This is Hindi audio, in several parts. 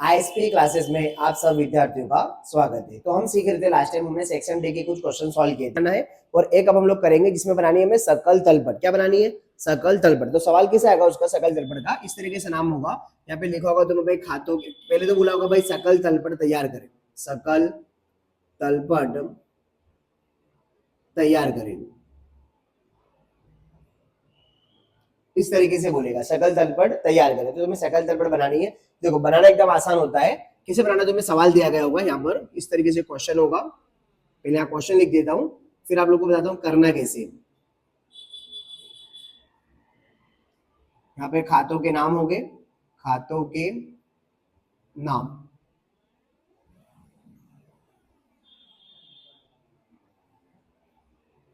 आईएसपी क्लासेस में आप सब विद्यार्थियों का स्वागत है। तो हम सीख रहे थे लास्ट टाइम हमने सेक्शन डे के कुछ क्वेश्चन सॉल्व किए थे और एक अब हम लोग करेंगे जिसमें बनानी है हमें सकल तलपट। क्या बनानी है? सकल तलपट। तो सवाल कैसे आएगा उसका सकल तलपट का? इस तरीके से नाम होगा, यहाँ पे लिखा होगा तुम्हें भाई खातों के, पहले तो बोला होगा भाई सकल तलपट तैयार करें, सकल तलपट तैयार करें, इस तरीके से बोलेगा सकल तलपट तैयार करें। तो तुम्हें सकल तलपट बनानी है। देखो बनाना एकदम आसान होता है। कैसे बनाना? तुम्हें सवाल दिया गया होगा यहाँ पर, इस तरीके से क्वेश्चन होगा। पहले यहाँ क्वेश्चन लिख देता हूँ, फिर आप लोगों को बताता हूँ करना कैसे। यहाँ पे खातों के नाम हो गए, खातों के नाम,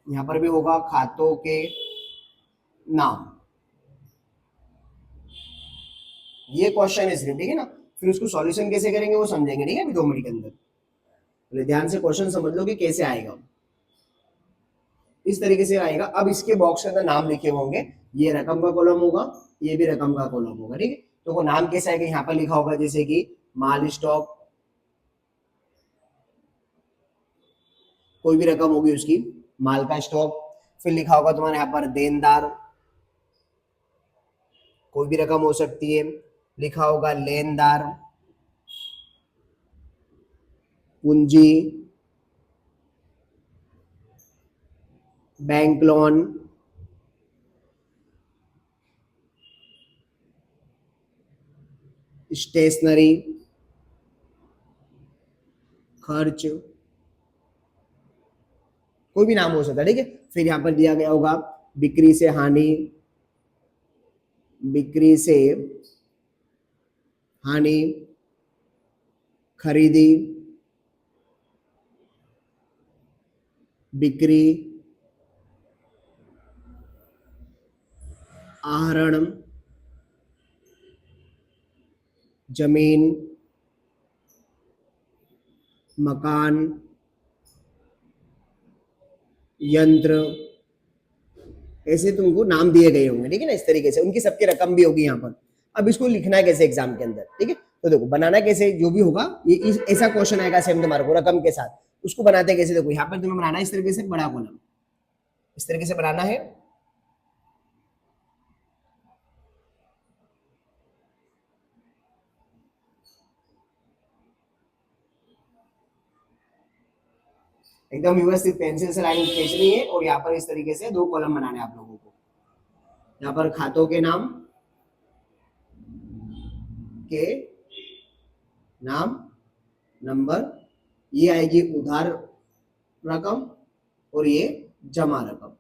यहाँ पर भी होगा खातों के नाम। ये क्वेश्चन है सिर्फ, ठीक है ना। फिर उसको सॉल्यूशन कैसे करेंगे वो समझेंगे, ठीक है, अभी 2 मिनट के अंदर। तो ध्यान से क्वेश्चन समझ लो कि कैसे आएगा। इस तरीके से आएगा। अब इसके बॉक्स के अंदर नाम लिखे होंगे, ये रकम का कॉलम होगा, ये भी रकम का कॉलम होगा, ठीक है। तो वो नाम कैसे आएगा? यहाँ पर लिखा होगा जैसे कि माल स्टॉक, कोई भी रकम होगी उसकी, माल का स्टॉक। फिर लिखा होगा तुम्हारे यहाँ पर देनदार, कोई भी रकम हो सकती है। लिखा होगा लेनदार, पूंजी, बैंक लोन, स्टेशनरी, खर्च, कोई भी नाम हो सकता है, ठीक है। फिर यहाँ पर दिया गया होगा बिक्री से हानि, बिक्री से हानि, खरीदी, बिक्री, आहरण, जमीन, मकान, यंत्र, ऐसे तुमको नाम दिए गए होंगे, ठीक है ना। इस तरीके से उनकी सबकी रकम भी होगी यहाँ पर। अब इसको लिखना है कैसे एग्जाम के अंदर, ठीक है। तो देखो बनाना कैसे, जो भी होगा ये ऐसा क्वेश्चन आएगा सेम तुम्हारे को रकम के साथ, उसको बनाते कैसे? देखो यहाँ पर तुम्हें बनाना है इस तरीके से बड़ा कॉलम, इस तरीके से बनाना है। एकदम व्यवस्थित पेंसिल से लाइन खींचनी है और यहाँ पर इस तरीके से 2 कॉलम बनाने हैं आप लोगों को। यहाँ पर खातों के नाम, नंबर, ये आएगी उधार रकम और ये जमा रकम।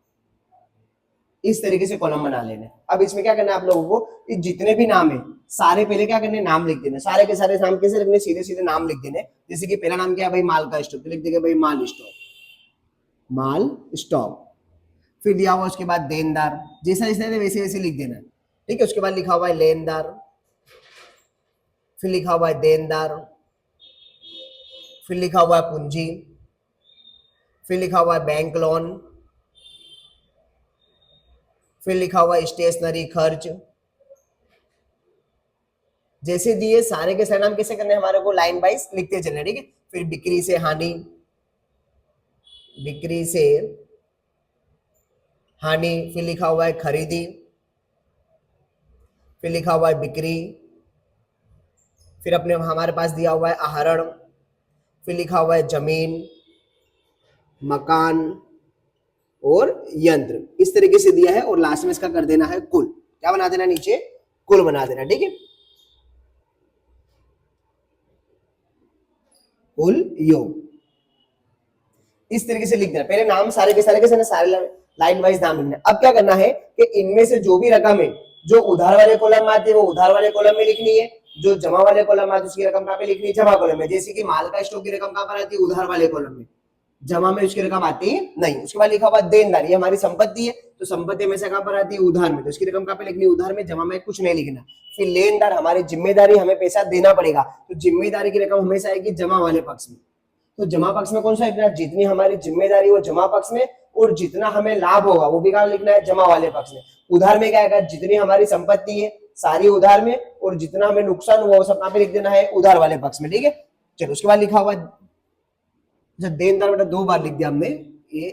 इस तरीके से कॉलम बना लेना है। अब इसमें क्या करना है आप लोगों को, ये जितने भी नाम है सारे पहले क्या करने, नाम लिख देने। सारे के सारे नाम कैसे लिखने? सीधे सीधे नाम लिख देने। जैसे कि पहला नाम क्या है भाई, माल का स्टॉक, तो लिख देंगे भाई माल स्टॉक, माल स्टॉक। फिर दिया हुआ उसके बाद देनदार, जैसा जैसे वैसे वैसे लिख देना, ठीक है। उसके बाद लिखा हुआ है लेनदार, फिर लिखा हुआ है देनदार, फिर लिखा हुआ है पूंजी, फिर लिखा हुआ है बैंक लोन, फिर लिखा हुआ है स्टेशनरी खर्च। जैसे दिए सारे के सारे नाम कैसे करने हमारे को, लाइन वाइज लिखते चलने, ठीक है। फिर बिक्री से हानि, बिक्री से हानि, फिर लिखा हुआ है खरीदी, फिर लिखा हुआ है बिक्री, फिर अपने हमारे पास दिया हुआ है आहरण, फिर लिखा हुआ है जमीन, मकान और यंत्र। इस तरीके से दिया है और लास्ट में इसका कर देना है कुल। क्या बना देना? नीचे कुल बना देना, ठीक है। कुल योग इस तरीके से लिख देना। पहले नाम सारे के सारे लाइन वाइज नाम लिखना। अब क्या करना है कि इनमें से जो भी रकम है जो उधार वाले कॉलम में आती है वो उधार वाले कॉलम में लिखनी है, जो जमा वाले कॉलम में आती है उसकी रकम कहाँ पे लिखनी है? जमा कॉलम में। जैसे कि माल का स्टॉक की रकम कहाँ पर आती है? उधार वाले कॉलम में। जमा में उसकी रकम आती है नहीं। उसके बाद लिखा हुआ देनदार, ये हमारी संपत्ति है, तो संपत्ति में से कहाँ पर आती है? उधार में, तो उसकी रकम कहाँ पे लिखनी है? उधार में। जमा में कुछ नहीं लिखना। फिर लेनदार, हमारी जिम्मेदारी, हमें पैसा देना पड़ेगा, तो जिम्मेदारी की रकम हमेशा आएगी जमा वाले पक्ष में। तो जमा पक्ष में कौन सा लिखना है? जितनी हमारी जिम्मेदारी वो जमा पक्ष में, और जितना हमें लाभ होगा वो भी कहाँ लिखना है? जमा वाले पक्ष में। उधार में क्या आएगा? जितनी हमारी संपत्ति है सारी उधार में, और जितना हमें नुकसान हुआ वो सब कहां पे लिख देना है, उधार वाले पक्ष में। ठीक है, चलो उसके बाद लिखा हुआ जब देनदार बेटा 2 बार लिख दिया हमने, ये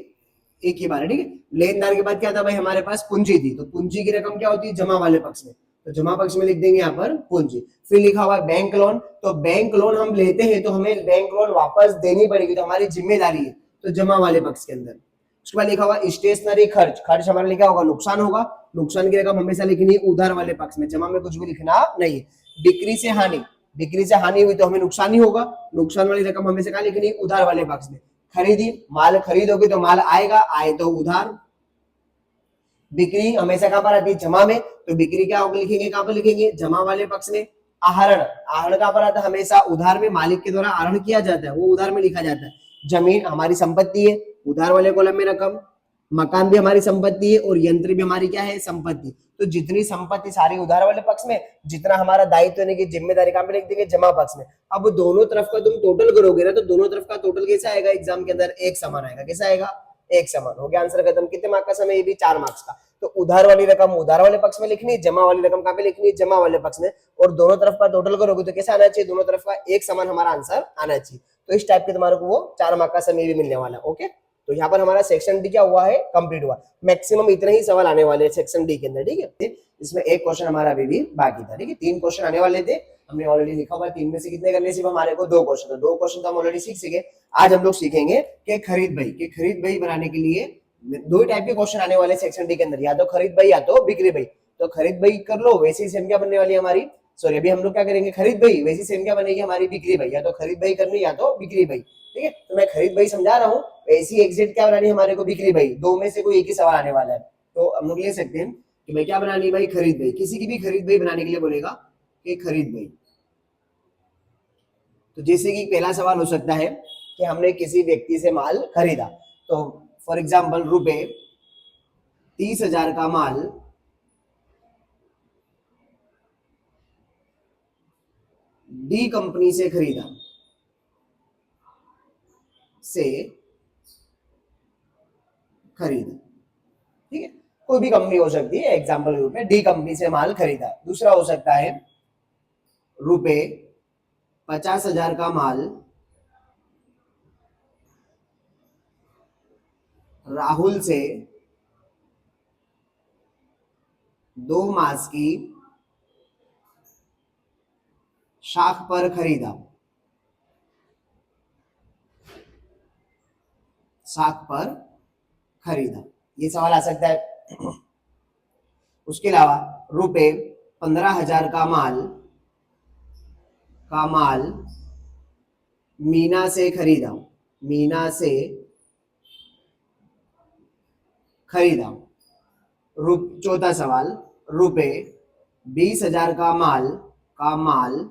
एक ही बार है। ठीक है, लेनदार के बाद क्या था भाई, हमारे पास पूंजी थी, तो पूंजी की रकम क्या होती है, जमा वाले पक्ष में, तो जमा पक्ष में लिख देंगे यहाँ पर पूंजी। फिर लिखा हुआ बैंक लोन, तो बैंक लोन हम लेते हैं तो हमें बैंक लोन वापस देनी पड़ेगी, तो हमारी जिम्मेदारी है, तो जमा वाले पक्ष के अंदर। उसके बाद लिखा हुआ स्टेशनरी खर्च, खर्च हमारा लिखा होगा नुकसान होगा, नुकसान की रकम हमेशा लिखनी है उधार वाले पक्ष में, जमा में कुछ भी लिखना नहीं है। बिक्री से हानि, बिक्री से हानि हुई तो हमें नुकसान ही होगा, नुकसान वाली रकम हमेशा कहां लिखनी है, उधार वाले पक्ष में। खरीदी, माल खरीदोगे तो माल आएगा, आए तो उधार। बिक्री हमेशा कहां पर आती है, जमा में, तो बिक्री क्या होगा लिखेंगे, कहां पर लिखेंगे, जमा वाले पक्ष में। आहरण, आहरण कहां पर आता है, हमेशा उधार में, मालिक के द्वारा आहरण किया जाता है, वो उधार में लिखा जाता है। जमीन हमारी संपत्ति है, उधार वाले कॉलम में रकम। मकान भी हमारी संपत्ति है, और यंत्र भी हमारी क्या है, संपत्ति। तो जितनी संपत्ति सारी उधार वाले पक्ष में, जितना हमारा दायित्व यानी कि जिम्मेदारी कहां पे लिख देंगे, जमा पक्ष में। अब दोनों तरफ का तुम टोटल करोगे ना, तो दोनों तरफ का टोटल कैसा आएगा, एग्जाम के अंदर एक समान आएगा। कैसा आएगा, एक समान। हो गया आंसर खत्म। कितने मार्क्स का समय, ये भी 4 मार्क्स का। तो उधार वाली रकम उधार वाले पक्ष में लिखनी, जमा वाली रकम कहां पे लिखनी, जमा वाले पक्ष में। और दोनों तरफ का टोटल करोगे तो कैसा आना चाहिए, दोनों तरफ का एक समान हमारा आंसर आना चाहिए। तो इस टाइप के तुम्हारे को वो 4 मार्क्स का समय भी मिलने वाला। ओके, तो यहाँ पर हमारा सेक्शन डी क्या हुआ है, कंप्लीट हुआ। मैक्सिमम इतने ही सवाल आने वाले हैं सेक्शन डी के अंदर। ठीक है, इसमें एक क्वेश्चन हमारा अभी भी बाकी था। ठीक है, 3 क्वेश्चन आने वाले थे, हमने ऑलरेडी लिखा हुआ है। 3 में से कितने करने, सिर्फ हमारे को 2 क्वेश्चन, 2 क्वेश्चन तो हम ऑलरेडी सीख सीखे। आज हम लोग सीखेंगे कि खरीद बही, कि खरीद बही बनाने के लिए 2 टाइप के क्वेश्चन आने वाले सेक्शन डी के अंदर, या तो खरीद बही या तो बिक्री बही। तो खरीद बही कर लो, वैसी सेम क्या बनने वाली है हमारी, सॉरी अभी हम लोग क्या करेंगे, खरीद बही, वैसी सेम क्या बनेगी हमारी, बिक्री बही। या तो खरीद बही करनी या तो बिक्री बही। ठीक है, तो मैं खरीद बही समझा रहा हूँ, ऐसी एग्जैक्ट क्या बनानी है हमारे को, बिक्री बही। 2 में से कोई एक ही सवाल आने वाला है, तो हम लोग ले सकते हैं कि भाई क्या बनानी है, भाई खरीद बही। किसी की भी खरीद बही बनाने के लिए बोलेगा कि खरीद बही। तो जैसे कि पहला सवाल हो सकता है कि हमने किसी व्यक्ति से माल खरीदा, तो फॉर एग्जाम्पल रुपए 30,000 का माल डी कंपनी से खरीदा, ठीक है, कोई भी कंपनी हो सकती है, एग्जाम्पल के रूप में डी कंपनी से माल खरीदा। दूसरा हो सकता है रुपए 50,000 का माल राहुल से 2 मास की शाख पर खरीदा, शाख पर खरीदा, ये सवाल आ सकता है। उसके अलावा रुपए 15,000 का माल मीना से खरीदा, मीना से खरीदा। चौथा सवाल, रुपए 20,000 का माल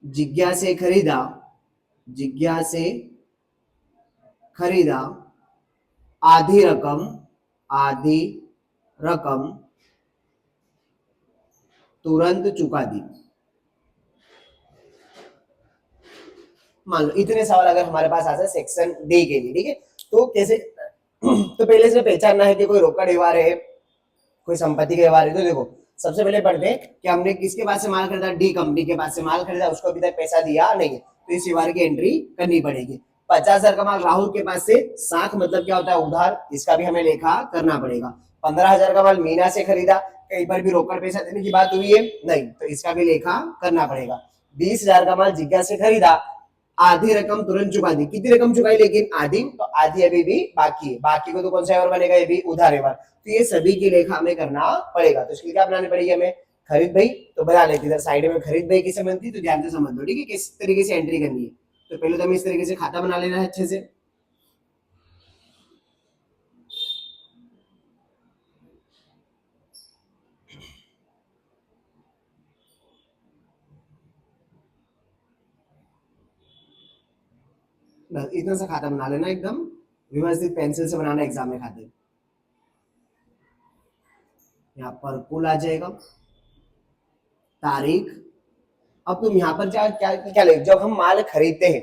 जिज्ञा से खरीदा, जिज्ञा से खरीदा, आधी रकम तुरंत चुका दी। मान लो इतने सवाल अगर हमारे पास आ जाए सेक्शन डी के लिए। ठीक है, तो कैसे तो पहले से पहचानना है कि कोई रोकड़ व्यवहार है, कोई संपत्ति के व्यवहार है। तो देखो सबसे पहले पढ़ते हैं कि हमने किसके पास से माल खरीदा, डी कंपनी के पास से माल खरीदा, उसको अभी तक पैसा दिया नहीं है, तो इस व्यवहार की एंट्री करनी पड़ेगी। 50,000 का माल राहुल के पास से, साख मतलब क्या होता है, उधार, इसका भी हमें लेखा करना पड़ेगा। 15,000 का माल मीना से खरीदा, कहीं पर भी रोकड़ पैसा देने की बात हुई है नहीं, तो इसका भी लेखा करना पड़ेगा। 20,000 का माल जिज्ञा से खरीदा, आधी रकम तुरंत चुका दी। कितनी रकम चुकाई, लेकिन आधी, तो आधी अभी भी बाकी है, बाकी को तो कौन सा व्यवहार बनेगा, ये भी उधार व्यवहार। तो ये सभी की लेखा हमें करना पड़ेगा। तो इसके लिए क्या बनानी पड़ेगी हमें, खरीद बही। तो बना लेते इधर साइड में खरीद बही किसे बनती है, तो ध्यान से समझ लो। ठीक है, किस तरीके से एंट्री करनी है। तो पहले तो हमें इस तरीके से खाता बना लेना है अच्छे से। बस इतना सा खाता बना लेना, एकदम व्यवस्थित पेंसिल से बनाना एग्जाम में खाते। यहाँ पर कुल आ जाएगा, तारीख। अब तुम यहाँ पर क्या क्या क्या ले, जब हम माल खरीदते हैं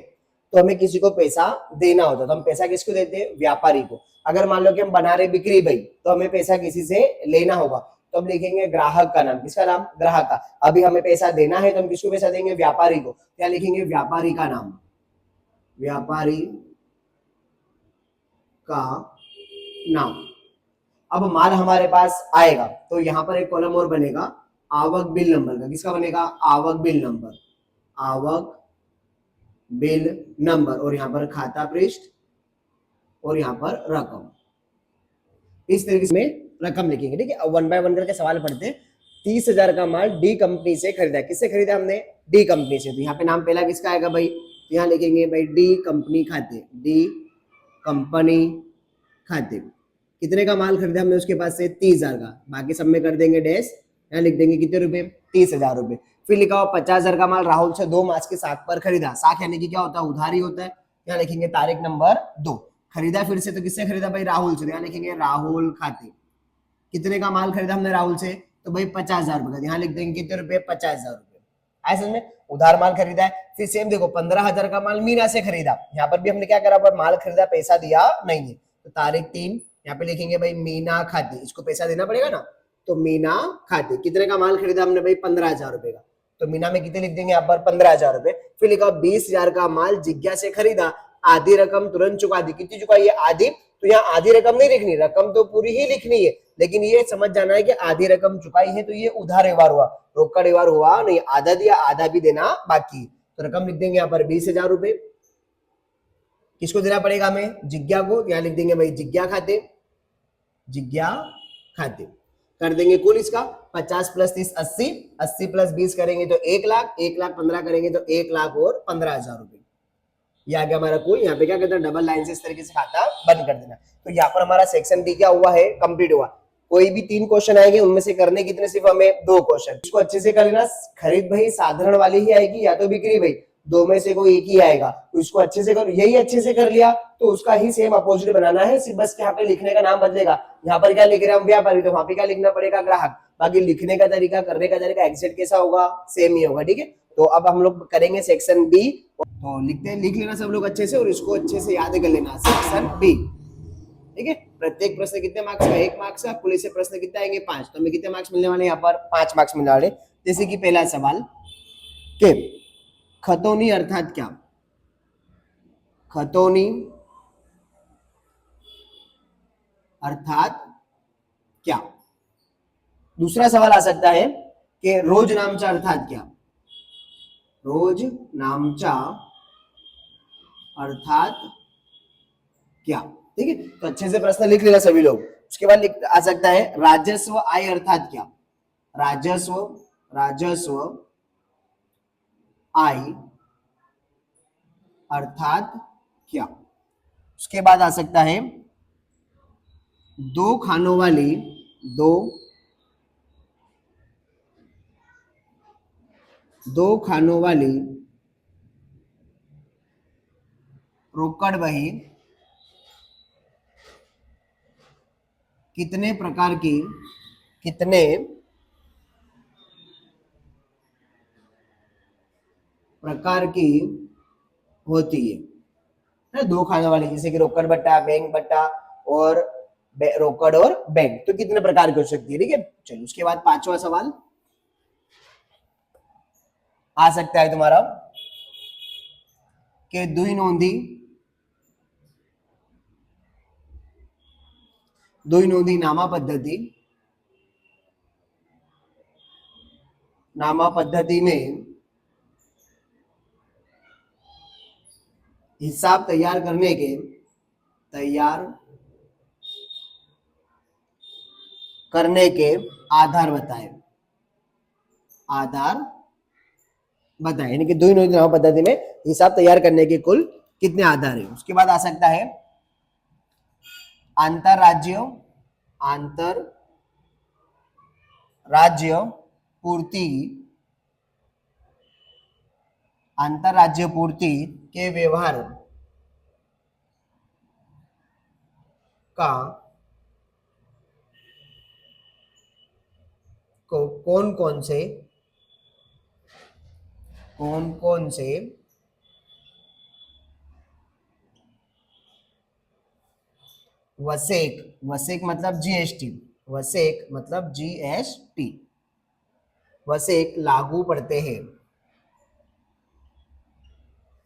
तो हमें किसी को पैसा देना होता है, तो हम पैसा किसको देते हैं, व्यापारी को। अगर मान लो कि हम बना रहे बिक्री बही, तो हमें पैसा किसी से लेना होगा, तो हम लिखेंगे ग्राहक का नाम। किसका नाम? ग्राहक का। अभी हमें पैसा देना है तो हम किसको पैसा देंगे? व्यापारी को। क्या लिखेंगे? व्यापारी का नाम। व्यापारी का नाम। अब माल हमारे पास आएगा तो यहाँ पर एक कॉलम और बनेगा आवक बिल नंबर का। किसका बनेगा? आवक बिल नंबर। आवक बिल नंबर। और यहाँ पर खाता पृष्ठ और यहाँ पर रकम। इस तरीके से रकम लिखेंगे। ठीक है, अब वन बाय वन करके सवाल पढ़ते हैं। 30,000 का माल डी कंपनी से खरीदा। किससे खरीदा हमने? डी कंपनी से। तो यहाँ पे नाम पहला किसका आएगा भाई? तो यहाँ लिखेंगे भाई डी कंपनी खाते। डी कंपनी खाते। कितने का माल खरीदा हमने उसके पास से? 30,000 का। बाकी सब में कर देंगे डैश। यहाँ लिख देंगे कितने रुपए? 30,000 रुपए। फिर लिखा हो 50,000 का माल राहुल से 2 मार्च के साख पर खरीदा। साख यानी कि क्या होता है? उधारी होता है। यहाँ लिखेंगे तारीख नंबर 2। खरीदा फिर से तो किससे खरीदा भाई? राहुल से। यहाँ लिखेंगे राहुल खाते। कितने का माल खरीदा हमने राहुल से? तो भाई 50,000 रुपए। यहाँ लिख देंगे कितने रुपए? 50,000 रुपए। ऐसे में उधार माल खरीदा है। फिर सेम देखो 15,000 का माल मीना से खरीदा। यहाँ पर भी हमने क्या करा? पर माल खरीदा, पैसा दिया नहीं है। तो तारीख 3 यहाँ पे लिखेंगे भाई मीना खाते। इसको पैसा देना पड़ेगा ना, तो मीना खाते। कितने का माल खरीदा हमने भाई? 15,000 रुपए का। तो मीना में कितने लिख देंगे? यहाँ पर 15,000 रुपए। फिर लिखा 20,000 का माल जिज्ञा से खरीदा। आधी रकम तुरंत चुका दी। कितनी चुकाई है? आधी। तो यहाँ आधी रकम नहीं लिखनी, रकम तो पूरी ही लिखनी है, लेकिन ये समझ जाना है कि आधी रकम चुकाई है तो ये उधार व्यवहार हुआ, रोकड़ व्यवहार हुआ नहीं। आधा दिया, आधा भी देना बाकी। तो रकम लिख देंगे यहाँ पर 20,000 रुपए। किसको देना पड़ेगा हमें? जिज्ञा को। यहाँ लिख देंगे भाई जिज्ञा खाते। जिज्ञा खाते। कर देंगे कुल इसका 50 प्लस 30 80, 80 प्लस 20 करेंगे तो 1 लाख, 1 लाख 15 करेंगे तो 1 लाख और 15,000 रुपए। ये आ गया हमारा कुल। यहाँ पे क्या कहते हैं? डबल लाइन से इस तरीके से खाता बंद कर देना। तो यहाँ पर हमारा सेक्शन डी क्या हुआ है? कंप्लीट हुआ। कोई भी 3 क्वेश्चन आएंगे, उनमें से करने कितने? सिर्फ हमें 2 क्वेश्चन। इसको अच्छे से कर लेना। खरीद भाई साधारण वाली ही आएगी या तो बिक्री भाई, 2 में से कोई एक ही आएगा। तो इसको अच्छे से करो। यही अच्छे से कर लिया तो उसका ही सेम अपोजिट बनाना है। सिर्फ बस यहाँ पे लिखने का नाम बदलेगा। यहाँ पर क्या लिख रहे हैं हम? व्यापारी। तो वहां पे क्या लिखना पड़ेगा? ग्राहक। बाकी लिखने का तरीका, करने का तरीका एग्जैक्ट कैसा होगा? सेम ही होगा। ठीक है, तो अब हम लोग करेंगे सेक्शन बी। तो लिखते हैं, लिख लेना सब लोग अच्छे से और इसको अच्छे से याद कर लेना। Section B. ठीक है, प्रत्येक प्रश्न कितने मार्क्स का? 1 मार्क्स का। कुल से प्रश्न कितने आएंगे? 5। तो हमें कितने मार्क्स मिलने वाले? यहाँ पर 5 मार्क्स मिलने वाले। जैसे कि पहला सवाल के खतौनी अर्थात क्या? खतौनी अर्थात क्या? दूसरा सवाल आ सकता है कि रोज नामचा अर्थात क्या? रोज नामचा अर्थात क्या? ठीक है, तो अच्छे से प्रश्न लिख लेना सभी लोग। उसके बाद आ सकता है राजस्व आय अर्थात क्या? राजस्व, राजस्व आय अर्थात क्या? उसके बाद आ सकता है 2 खानों वाली, 2 खानों वाली रोकड़ बही कितने प्रकार की, कितने प्रकार की होती है? 2 खाने वाली, जैसे कि रोकड़ बट्टा, बैंक बट्टा और रोकड़ और बैंक, तो कितने प्रकार की हो सकती है? ठीक है, चलो उसके बाद 5वां सवाल आ सकता है तुम्हारा कि दुई नोंदी नामा पद्धति में हिसाब तैयार करने के आधार बताए। आधार बताए, यानी कि दुई नोंदी नामा पद्धति में हिसाब तैयार करने के कुल कितने आधार है। उसके बाद आ सकता है अंतरराज्य पूर्ति के व्यवहार का कौन कौन से वसेक मतलब जीएसटी, वसेक मतलब GST, वसेक लागू पड़ते हैं,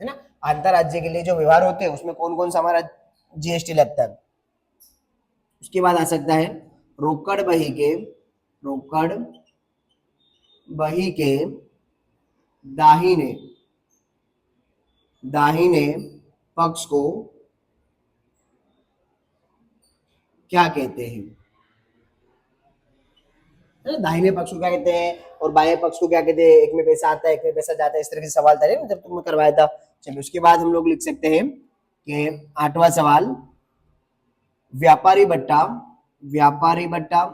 है ना। अंतरराज्य के लिए जो व्यवहार होते हैं उसमें कौन कौन सा हमारा GST लगता है। उसके बाद आ सकता है रोकड़ बही के, रोकड़ बही के दाहिने दाहिने पक्ष को क्या कहते हैं, है ना। दाहिने पक्ष को क्या कहते हैं और बाएं पक्ष को क्या कहते हैं, एक में पैसा आता है एक में पैसा जाता है, इस तरह के सवाल था ना जब तुमने करवाया था। चलिए उसके बाद हम लोग लिख सकते हैं कि 8वां सवाल, व्यापारी बट्टा, व्यापारी बट्टा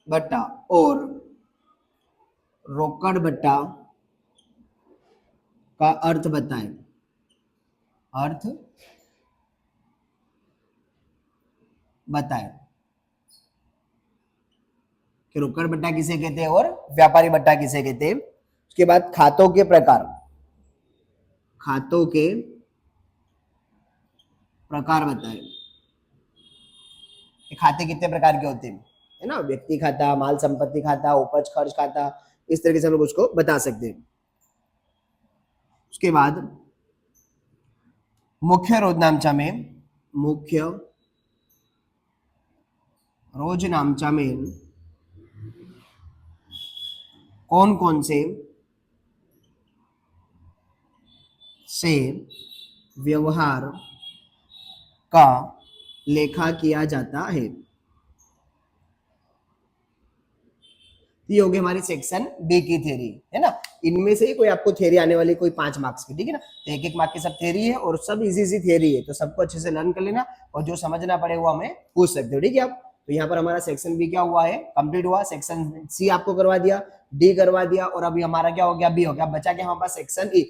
बट्टा और रोकड़ बट्टा का अर्थ बताएं, अर्थ बताएं कि रोकड़ बट्टा किसे कहते हैं और व्यापारी बट्टा किसे कहते हैं। उसके बाद खातों के प्रकार, खातों के प्रकार बताएं, खाते कितने प्रकार के होते हैं, है ना। व्यक्ति खाता, माल संपत्ति खाता, उपज खर्च खाता, इस तरीके से हम लोग उसको बता सकते हैं। उसके बाद मुख्य रोजनामचा में, मुख्य रोजनामचा में कौन कौन से व्यवहार का लेखा किया जाता है। ये होगी हमारी सेक्शन बी की थ्योरी, है ना। इनमें से ही कोई आपको थ्योरी आने वाली, कोई 5 मार्क्स की, ठीक है ना। तो 1-1 मार्क की सब थ्योरी है और सब इजी सी थ्योरी है, तो सबको अच्छे से लर्न कर लेना और जो समझना पड़े वो हमें पूछ सकते हो, ठीक है आप। तो यहाँ पर हमारा सेक्शन बी क्या हुआ है, कंप्लीट हुआ। सेक्शन सी आपको करवा दिया, डी करवा दिया और अभी हमारा क्या हो गया, बी हो गया। बचा क्या हमारे पास सेक्शन ई।